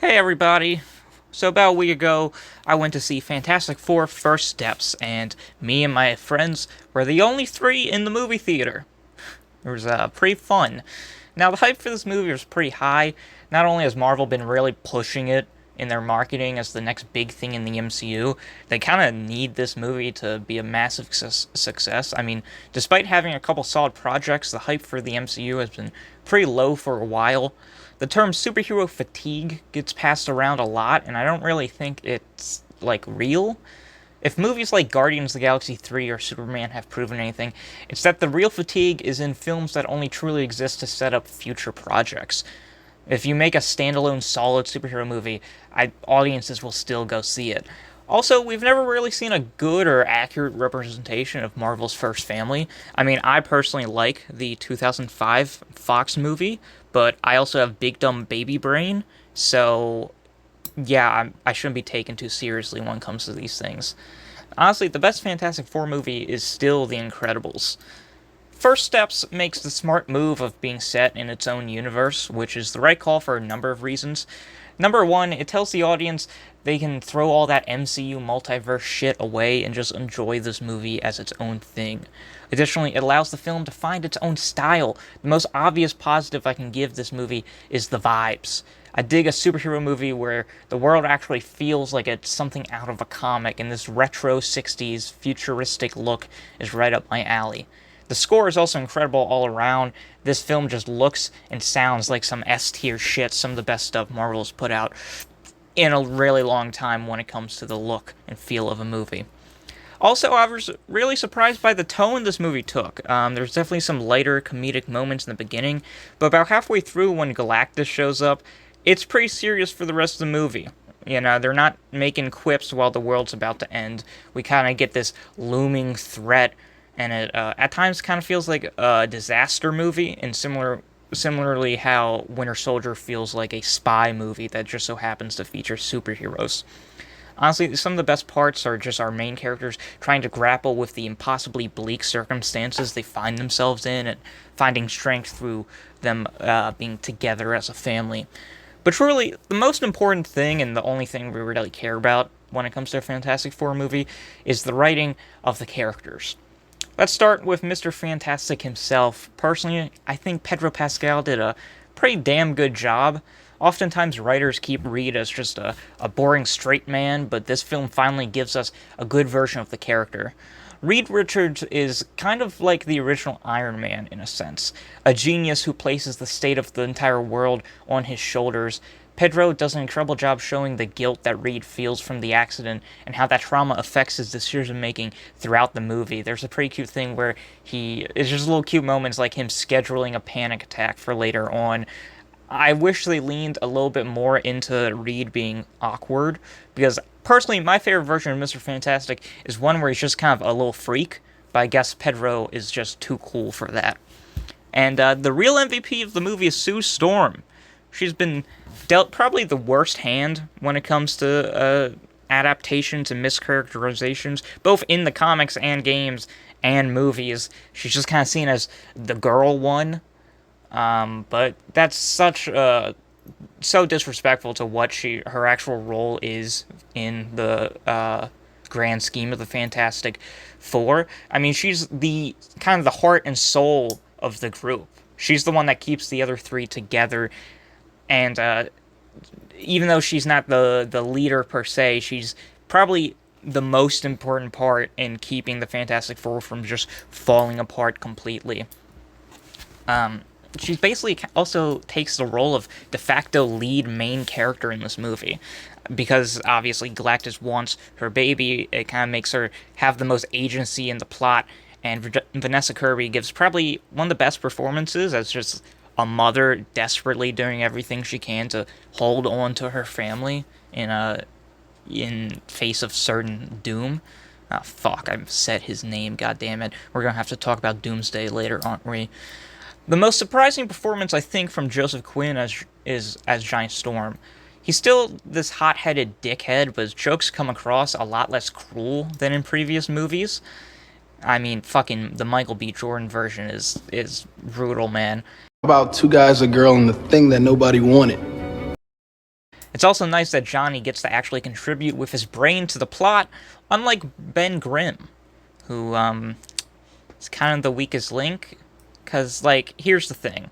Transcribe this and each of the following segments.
Hey everybody! So about a week ago, I went to see Fantastic Four First Steps, and me and my friends were the only three in the movie theater. It was pretty fun. Now the hype for this movie was pretty high. Not only has Marvel been really pushing it in their marketing as the next big thing in the MCU, they kind of need this movie to be a massive success. I mean, despite having a couple solid projects, the hype for the MCU has been pretty low for a while. The term superhero fatigue gets passed around a lot, and I don't really think it's like real. If movies like Guardians of the Galaxy 3 or Superman have proven anything, it's that the real fatigue is in films that only truly exist to set up future projects. If you make a standalone solid superhero movie, audiences will still go see it. Also, we've never really seen a good or accurate representation of Marvel's first family. I mean, I personally like the 2005 Fox movie, but I also have big dumb baby brain, so yeah, I shouldn't be taken too seriously when it comes to these things. Honestly, the best Fantastic Four movie is still The Incredibles. First Steps makes the smart move of being set in its own universe, which is the right call for a number of reasons. Number one, it tells the audience they can throw all that MCU multiverse shit away and just enjoy this movie as its own thing. Additionally, it allows the film to find its own style. The most obvious positive I can give this movie is the vibes. I dig a superhero movie where the world actually feels like it's something out of a comic, and this retro 60s futuristic look is right up my alley. The score is also incredible all around. This film just looks and sounds like some S tier shit, some of the best stuff Marvel's put out in a really long time when it comes to the look and feel of a movie. Also, I was really surprised by the tone this movie took. There's definitely some lighter comedic moments in the beginning, but about halfway through when Galactus shows up, it's pretty serious for the rest of the movie. You know, they're not making quips while the world's about to end. We kind of get this looming threat, and it at times kind of feels like a disaster movie, and similarly how Winter Soldier feels like a spy movie that just so happens to feature superheroes. Honestly, some of the best parts are just our main characters trying to grapple with the impossibly bleak circumstances they find themselves in and finding strength through them being together as a family. But truly, the most important thing and the only thing we really care about when it comes to a Fantastic Four movie is the writing of the characters. Let's start with Mr. Fantastic himself. Personally, I think Pedro Pascal did a pretty damn good job. Oftentimes, writers keep Reed as just a boring straight man, but this film finally gives us a good version of the character. Reed Richards is kind of like the original Iron Man in a sense, a genius who places the state of the entire world on his shoulders. Pedro does an incredible job showing the guilt that Reed feels from the accident and how that trauma affects his decision making throughout the movie. There's a pretty cute thing where it's just little cute moments like him scheduling a panic attack for later on. I wish they leaned a little bit more into Reed being awkward, because personally, my favorite version of Mr. Fantastic is one where he's just kind of a little freak, but I guess Pedro is just too cool for that. And the real MVP of the movie is Sue Storm. She's been dealt probably the worst hand when it comes to adaptations and mischaracterizations, both in the comics and games and movies. She's just kind of seen as the girl one, but that's so disrespectful to what her actual role is in the grand scheme of the Fantastic Four. I mean, she's the kind of the heart and soul of the group. She's the one that keeps the other three together, and even though she's not the leader per se, she's probably the most important part in keeping the Fantastic Four from just falling apart completely. She basically also takes the role of de facto lead main character in this movie. Because obviously Galactus wants her baby, it kind of makes her have the most agency in the plot. And Vanessa Kirby gives probably one of the best performances as just a mother desperately doing everything she can to hold on to her family in face of certain doom. Ah, fuck, I've said his name, god damn it. We're gonna have to talk about Doomsday later, aren't we? The most surprising performance, I think, from Joseph Quinn is as Giant Storm. He's still this hot-headed dickhead, but his jokes come across a lot less cruel than in previous movies. I mean, fucking the Michael B. Jordan version is brutal, man. About two guys, a girl, and the thing that nobody wanted. It's also nice that Johnny gets to actually contribute with his brain to the plot, unlike Ben Grimm, who is kind of the weakest link. Because, like, here's the thing.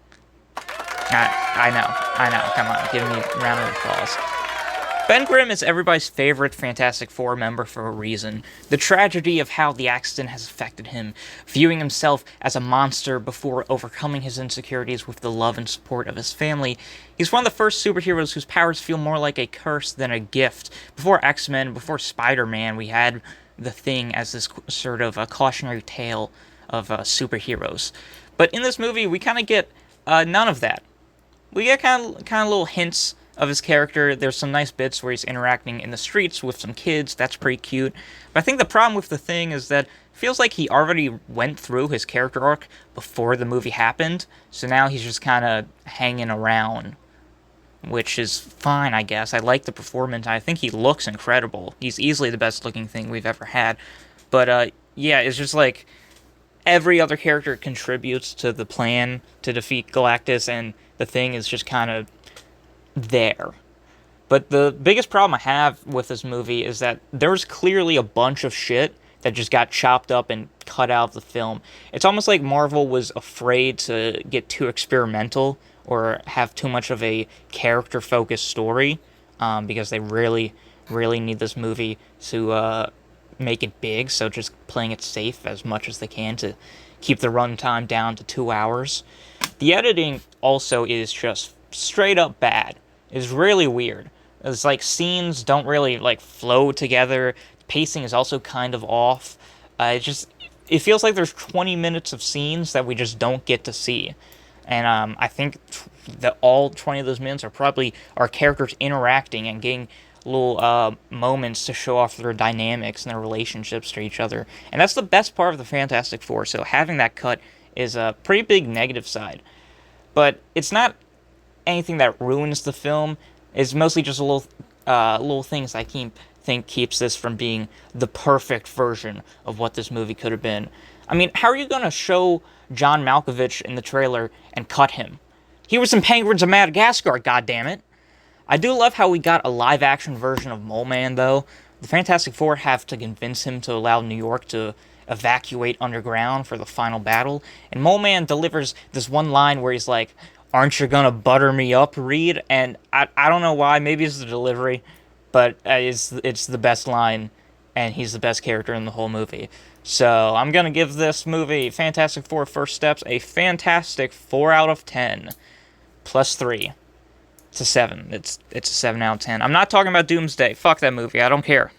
I know. Come on, give me a round of applause. Ben Grimm is everybody's favorite Fantastic Four member for a reason. The tragedy of how the accident has affected him, viewing himself as a monster before overcoming his insecurities with the love and support of his family. He's one of the first superheroes whose powers feel more like a curse than a gift. Before X-Men, before Spider-Man, we had the Thing as this sort of a cautionary tale of superheroes. But in this movie, we kind of get none of that. We get kind of little hints of his character. There's some nice bits where he's interacting in the streets with some kids. That's pretty cute. But I think the problem with the Thing is that it feels like he already went through his character arc before the movie happened. So now he's just kind of hanging around, which is fine, I guess. I like the performance. I think he looks incredible. He's easily the best looking Thing we've ever had. But yeah, it's just like every other character contributes to the plan to defeat Galactus, and the Thing is just kind of there. But the biggest problem I have with this movie is that there's clearly a bunch of shit that just got chopped up and cut out of the film. It's almost like Marvel was afraid to get too experimental or have too much of a character-focused story, because they really, really need this movie to make it big, so just playing it safe as much as they can to keep the runtime down to 2 hours. The editing also is just straight up bad. It's really weird. It's like scenes don't really like flow together. Pacing is also kind of off. It feels like there's 20 minutes of scenes that we just don't get to see. And I think that all 20 of those minutes are probably our characters interacting and getting little moments to show off their dynamics and their relationships to each other. And that's the best part of the Fantastic Four, so having that cut is a pretty big negative side. But it's not anything that ruins the film. It's mostly just little things I think keeps this from being the perfect version of what this movie could have been. I mean, how are you going to show John Malkovich in the trailer and cut him? He was in Penguins of Madagascar, goddammit. I do love how we got a live-action version of Mole Man, though. The Fantastic Four have to convince him to allow New York to evacuate underground for the final battle, and Mole Man delivers this one line where he's like, "Aren't you gonna butter me up, Reed?" And I don't know why, maybe it's the delivery, but it's the best line, and he's the best character in the whole movie. So I'm gonna give this movie, Fantastic Four First Steps, a fantastic 4 out of 10, plus 3. It's a 7. It's a 7 out of 10. I'm not talking about Doomsday. Fuck that movie. I don't care.